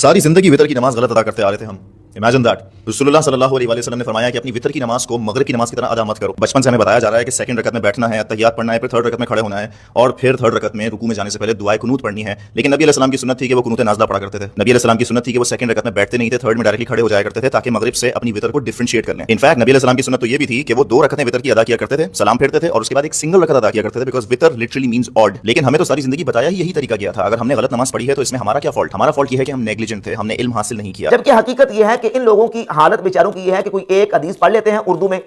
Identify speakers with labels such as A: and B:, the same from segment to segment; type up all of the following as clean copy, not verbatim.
A: सारी जिंदगी वितर की नमाज गलत अदा करते आ रहे थे हम। Imagine that. रसूलुल्लाह सल्लल्लाहु अलैहि वसल्लम ने फरमाया कि अपनी वितर की नमाज को मगरिब की नमाज की तरह अदा मत करो। बचपन से हमें बताया जा रहा है कि सेकंड रकत में बैठना है, तहियात पढ़ना है, फिर थर्ड रकत में खड़े होना है और फिर थर्ड रकत में रुकू में जाने से पहले दुआए कुनूत पढ़नी है। लेकिन नबी अलैहि सलाम की सुन्नत थी कि वो कुनूत नाज़िला पढ़ा करते थे। नबी अलैहि सलाम की सुन्नत थी कि वो सेकंड रकत में बैठते नहीं थे, थर्ड में डायरेक्टली खड़े हो जाया करते थे ताकि मगरिब से अपनी वितर को डिफरेंशिएट कर लें। इनफैक्ट नबी अलैहि सलाम की सुन्नत तो ये भी थी कि वो 2 रकतें वितर की अदा किया करते थे, सलाम फेरते थे और उसके बाद एक सिंगल रकत अदा किया करते थे, बिकॉज़ वितर लिटरली मींस ऑड। लेकिन हमें तो सारी जिंदगी बताया ही यही तरीका किया था। अगर हमने गलत नमाज पढ़ी है तो इसमें हमारा क्या फॉल्ट? हमारा फॉल्ट ये है कि हम नेग्लिजेंट थे, हमने इल्म हासिल नहीं किया।
B: जबकि हकीकत यह है कि इन लोगों की हालत बेचारों की यह है कि कोई एक हदीस पढ़ लेते हैं उर्दू में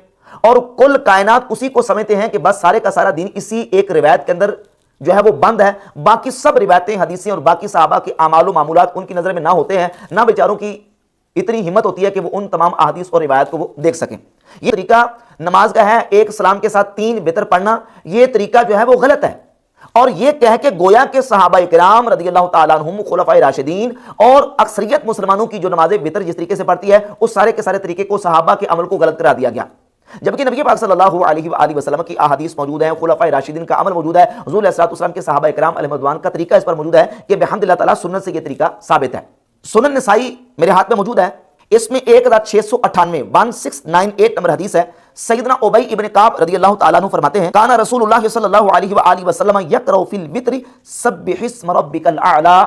B: और कुल कायनात उसी को समझते हैं कि बस सारे का सारा दिन इसी एक रिवायत के अंदर जो है वो बंद है। बाकी सब रिवायतें, हदीसें और बाकी सहाबा के आमाल मामूलात उनकी नजर में ना होते हैं, ना बेचारों की इतनी हिम्मत होती है कि वो उन तमाम अहादीस और रिवायत को वो देख सकें। ये तरीका नमाज का है, एक सलाम के साथ 3 वितर पढ़ना, ये तरीका जो है वो गलत है। और ये कह के गोया के सहाबा इकराम रदियल्लाहु ताला अन्हुम खुलफाए राशिदीन और अक्सरियत मुसलमानों की जो नमाज़ वितर जिस तरीके से पढ़ती है उस सारे के सारे तरीके को सहाबा के अमल को गलत करा दिया गया। जबकि नबी पाक सल्लल्लाहु अलैहि वसल्लम की अहादीस मौजूद है, खुलफाए राशिदीन का अमल मौजूद है, हुज़ूर अलैहिस्सलातु वस्सलाम के सहाबा इकराम अलैहिर्रिज़वान का तरीका इस पर मौजूद है कि बिहम्दिल्लाह ताला सुन्नत से ये तरीका साबित है। सुनन नसाई मेरे हाथ में मौजूद है, इसमें 1698 1698 नंबर हदीस है। सैयदना उबई इब्न काब रदियल्लाहु ताला अन्हु फरमाते हैं, काना रसूलुल्लाह सल्लल्लाहु अलैहि वसल्लम यक़रउ फिल वित्री सब्बिहिस्म रब्बिकल आला।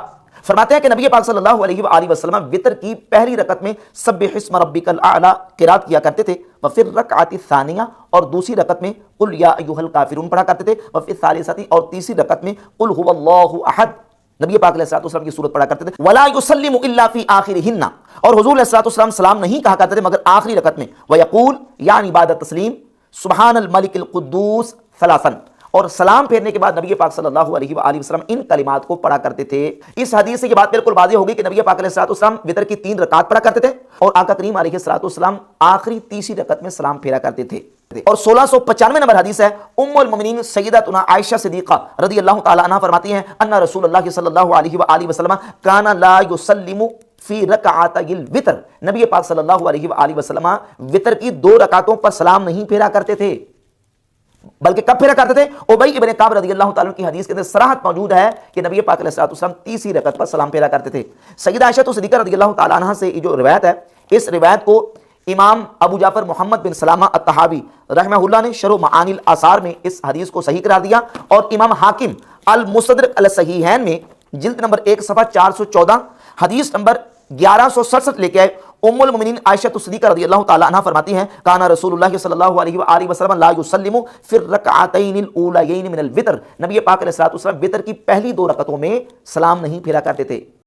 B: फरमाते हैं कि नबी पाक सल्लल्लाहु अलैहि वसल्लम वितर की पहली रकत में सब्बिहिस्म रब्बिकल आला क़िरात किया करते थे, व फिर रकअत सानिया और दूसरी रकत में कुल या अय्युहल काफिरून पढ़ा करते थे, व फिर सालिसती और तीसरी रकत में कुल हुवल्लाहु अहद नबी पाक अलैहिस्सलातु वस्सलाम की सूरत पढ़ा करते थे। वला युसल्लिमु इल्ला फी आखिरिहिन्ना और हुजूर अलैहिस्सलातु वस्सलाम सलाम नहीं कहा करते थे मगर आखिरी रकत में। व यक़ूल यानी इबादत तस्लीम सुब्हानल मलिकिल कुद्दूस सलासन और सलाम फेरने के बाद नबी पाक सल्लल्लाहु अलैहि वसल्लम इन कलिमात को पढ़ा करते थे। इस हदीस से ये बात बिल्कुल वाज़ेह होगी कि नबी पाक अलैहिस्सलातु वस्सलाम वितर की 3 रकात पढ़ा करते थे और आका करीम अलैहिस्सलातु वस्सलाम आखिरी तीसरी रकत में सलाम फेरा करते थे। और 1695 नंबर हदीस है, उम्मुल मोमिनीन सय्यदतुना आयशा सिद्दीक़ा रदियल्लाहु ताला अन्हा फरमाती हैं, अन्ना रसूलुल्लाह सल्लल्लाहु अलैहि वसल्लम काना ला युसल्लिमु फी रकअतैल वितर। नबी पाक सल्लल्लाहु अलैहि वसल्लम वितर की 2 रकातों पर सलाम नहीं फेरा करते थे, बल्कि कब फेरा करते थे? उबई इब्न काब रदियल्लाहु ताला की हदीस के अंदर सराहत मौजूद है कि नबी पाक अलैहिस्सलातु वस्सलाम तीसरी रकत पर सलाम फेरा करते थे। सय्यदा आयशा सिद्दीक़ा रदियल्लाहु ताला अन्हा से जो रिवायत है, इस रिवायत को इमाम अबू जाफर मोहम्मद बिन सलामा अत-तहावी रहमहुल्लाह ने शरह मानिल आसार में इस हदीस को सही करार दिया और इमाम हाकिम अल मुस्तदरक अल सहीहैन में जिल्द नंबर 1 सफ़ा 414 हदीस नंबर 1167 लेके आए। उम्मुल मोमिनीन आयशा सिद्दीक़ा रदियल्लाहु ताला अन्हा फरमाती हैं, काना रसूलुल्लाह सल्लल्लाहु अलैहि वसल्लम ला युसल्लिमु फिर रकअतैनिल ऊलयैन मिनल वितर। नबी पाक अलैहिस्सलातु वस्सलाम वितर की पहली 2 रकतों में सलाम नहीं फेरा करते थे।